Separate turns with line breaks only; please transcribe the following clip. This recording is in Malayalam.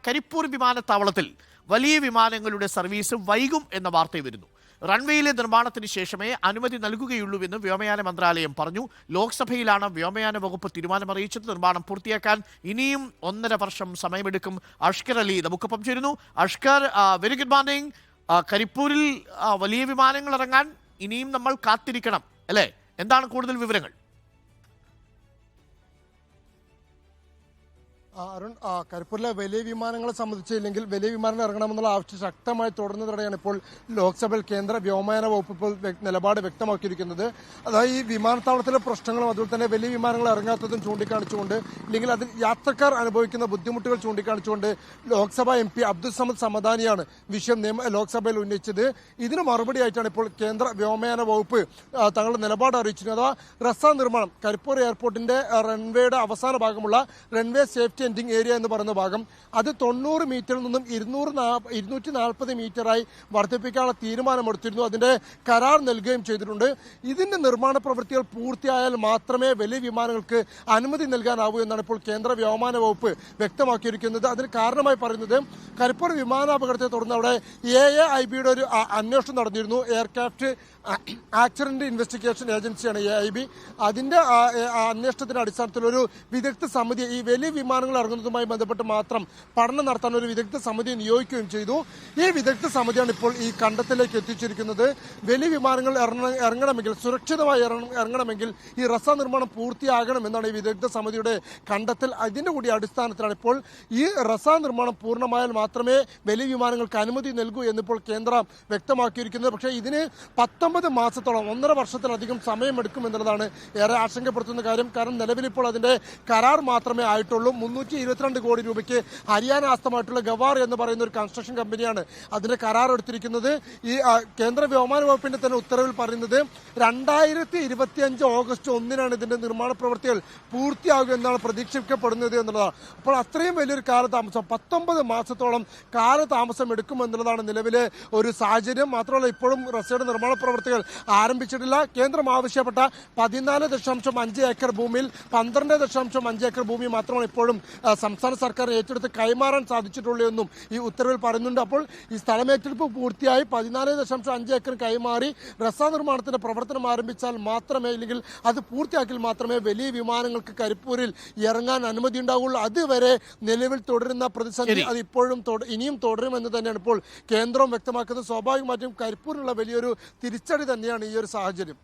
കരിപ്പൂർ വിമാനത്താവളത്തിൽ വലിയ വിമാനങ്ങളുടെ സർവീസ് വൈകും എന്ന വാർത്ത വരുന്നു. റൺവേയിലെ നിർമ്മാണത്തിന് ശേഷമേ അനുമതി നൽകുകയുള്ളൂവെന്ന് വ്യോമയാന മന്ത്രാലയം പറഞ്ഞു. ലോക്സഭയിലാണ് വ്യോമയാന വകുപ്പ് തീരുമാനമറിയിച്ചത്. നിർമ്മാണം പൂർത്തിയാക്കാൻ ഇനിയും 1.5 വർഷം സമയമെടുക്കും. അഷ്കർ അലി നമുക്കൊപ്പം ചേരുന്നു. Ashkar, very good morning. കരിപ്പൂരിൽ വലിയ വിമാനങ്ങൾ ഇറങ്ങാൻ ഇനിയും നമ്മൾ കാത്തിരിക്കണം അല്ലേ? എന്താണ് കൂടുതൽ വിവരങ്ങൾ?
അരുൺ, കരിപ്പൂരിലെ വലിയ വിമാനങ്ങളെ സംബന്ധിച്ചില്ലെങ്കിൽ വലിയ വിമാനങ്ങൾ ഇറങ്ങണമെന്നുള്ള ആവശ്യം ശക്തമായി തുടർന്നതോടെയാണ് ഇപ്പോൾ ലോക്സഭയിൽ കേന്ദ്ര വ്യോമയാന വകുപ്പ് ഇപ്പോൾ നിലപാട് വ്യക്തമാക്കിയിരിക്കുന്നത്. അതായത് ഈ വിമാനത്താവളത്തിലെ പ്രശ്നങ്ങളും അതുപോലെ തന്നെ വലിയ വിമാനങ്ങൾ ഇറങ്ങാത്തതും ചൂണ്ടിക്കാണിച്ചുകൊണ്ട്, ഇല്ലെങ്കിൽ അതിൽ യാത്രക്കാർ അനുഭവിക്കുന്ന ബുദ്ധിമുട്ടുകൾ ചൂണ്ടിക്കാണിച്ചുകൊണ്ട് ലോക്സഭാ MP അബ്ദുൾ സമദ് സമദാനിയാണ് വിഷയം ലോക്സഭയിൽ ഉന്നയിച്ചത്. ഇതിന് മറുപടിയായിട്ടാണ് ഇപ്പോൾ കേന്ദ്ര വ്യോമയാന വകുപ്പ് തങ്ങളുടെ നിലപാട് അറിയിച്ചിരുന്നത്. അഥവാ റസ നിർമ്മാണം, കരിപ്പൂർ എയർപോർട്ടിന്റെ റൺവേയുടെ അവസാന ഭാഗമുള്ള റൺവേ സേഫ്റ്റി എൻഡിംഗ് ഏരിയ എന്ന് പറയുന്ന ഭാഗം, അത് 90 മീറ്ററിൽ നിന്നും 240 മീറ്ററായി വർദ്ധിപ്പിക്കാനുള്ള തീരുമാനമെടുത്തിരുന്നു. അതിന്റെ കരാർ നൽകുകയും ചെയ്തിട്ടുണ്ട്. ഇതിന്റെ നിർമ്മാണ പ്രവൃത്തികൾ പൂർത്തിയായാൽ മാത്രമേ വലിയ വിമാനങ്ങൾക്ക് അനുമതി നൽകാനാവൂ എന്നാണ് ഇപ്പോൾ കേന്ദ്ര വ്യോമയാന വകുപ്പ് വ്യക്തമാക്കിയിരിക്കുന്നത്. അതിന് കാരണമായി പറയുന്നത്, കരിപ്പൂർ വിമാനാപകടത്തെ തുടർന്ന് അവിടെ AAIBയുടെ ഒരു അന്വേഷണം നടന്നിരുന്നു. എയർക്രാഫ്റ്റ് ആക്സിഡന്റ് ഇൻവെസ്റ്റിഗേഷൻ ഏജൻസിയാണ് AIB. അതിന്റെ അന്വേഷണത്തിന്റെ അടിസ്ഥാനത്തിൽ ഒരു വിദഗ്ധ സമിതി ഈ വലിയ വിമാനങ്ങൾ ഇറങ്ങുന്നതുമായി ബന്ധപ്പെട്ട് മാത്രം പഠനം നടത്താൻ ഒരു വിദഗ്ധ സമിതി നിയോഗിക്കുകയും ചെയ്തു. ഈ വിദഗ്ധ സമിതിയാണ് ഇപ്പോൾ ഈ കണ്ടെത്തലിലേക്ക് എത്തിച്ചിരിക്കുന്നത്. വലിയ വിമാനങ്ങൾ ഇറങ്ങണമെങ്കിൽ, സുരക്ഷിതമായി ഇറങ്ങണമെങ്കിൽ ഈ റസ നിർമ്മാണം പൂർത്തിയാകണമെന്നാണ് ഈ വിദഗ്ധ സമിതിയുടെ കണ്ടെത്തൽ. അതിന്റെ കൂടി അടിസ്ഥാനത്തിലാണ് ഇപ്പോൾ ഈ റസ നിർമ്മാണം പൂർണ്ണമായാൽ മാത്രമേ വലിയ വിമാനങ്ങൾക്ക് അനുമതി നൽകൂ എന്നിപ്പോൾ കേന്ദ്രം വ്യക്തമാക്കിയിരിക്കുന്നത്. പക്ഷേ ഇതിന് 19 മാസത്തോളം, 1.5 വർഷത്തിലധികം സമയമെടുക്കുമെന്നുള്ളതാണ് ഏറെ ആശങ്കപ്പെടുത്തുന്ന കാര്യം. കാരണം നിലവിലിപ്പോൾ അതിന്റെ കരാർ മാത്രമേ ആയിട്ടുള്ളൂ. 322 കോടി രൂപയ്ക്ക് ഹരിയാന ആസ്ഥമായിട്ടുള്ള ഗവാർ എന്ന് പറയുന്ന ഒരു കൺസ്ട്രക്ഷൻ കമ്പനിയാണ് അതിന്റെ കരാർ എടുത്തിരിക്കുന്നത്. ഈ കേന്ദ്ര വ്യോമയാന വകുപ്പിന്റെ തന്നെ ഉത്തരവിൽ പറയുന്നത് 2025 ഓഗസ്റ്റ് 1 ഇതിന്റെ നിർമ്മാണ പ്രവൃത്തികൾ പൂർത്തിയാകുക എന്നാണ് പ്രതീക്ഷിക്കപ്പെടുന്നത് എന്നുള്ളതാണ്. അപ്പോൾ അത്രയും വലിയൊരു കാലതാമസം, 19 മാസത്തോളം കാലതാമസം എടുക്കുമെന്നുള്ളതാണ് നിലവിലെ ഒരു സാഹചര്യം. മാത്രമല്ല, ഇപ്പോഴും റസയുടെ നിർമ്മാണ പ്രവൃത്തികൾ ആരംഭിച്ചിട്ടില്ല. കേന്ദ്രം ആവശ്യപ്പെട്ട 14.5 ഏക്കർ ഭൂമിയിൽ 12.5 ഏക്കർ ഭൂമി മാത്രമാണ് ഇപ്പോഴും സംസ്ഥാന സർക്കാർ ഏറ്റെടുത്ത് കൈമാറാൻ സാധിച്ചിട്ടുള്ളൂ എന്നും ഈ ഉത്തരവിൽ പറയുന്നുണ്ട്. അപ്പോൾ ഈ സ്ഥലമേറ്റെടുപ്പ് പൂർത്തിയായി 14.5 ഏക്കർ കൈമാറി റസ നിർമ്മാണത്തിന്റെ പ്രവർത്തനം ആരംഭിച്ചാൽ മാത്രമേ, ഇല്ലെങ്കിൽ അത് പൂർത്തിയാക്കിയാൽ മാത്രമേ വലിയ വിമാനങ്ങൾക്ക് കരിപ്പൂരിൽ ഇറങ്ങാൻ അനുമതി ഉണ്ടാവുള്ളൂ. അതുവരെ നിലവിൽ തുടരുന്ന പ്രതിസന്ധി അത് ഇപ്പോഴും ഇനിയും തുടരുമെന്ന് തന്നെയാണ് ഇപ്പോൾ കേന്ദ്രം വ്യക്തമാക്കുന്നത്. സ്വാഭാവികമായിട്ടും കരിപ്പൂരിലുള്ള വലിയൊരു തിരിച്ചടി തന്നെയാണ് ഈ ഒരു സാഹചര്യം.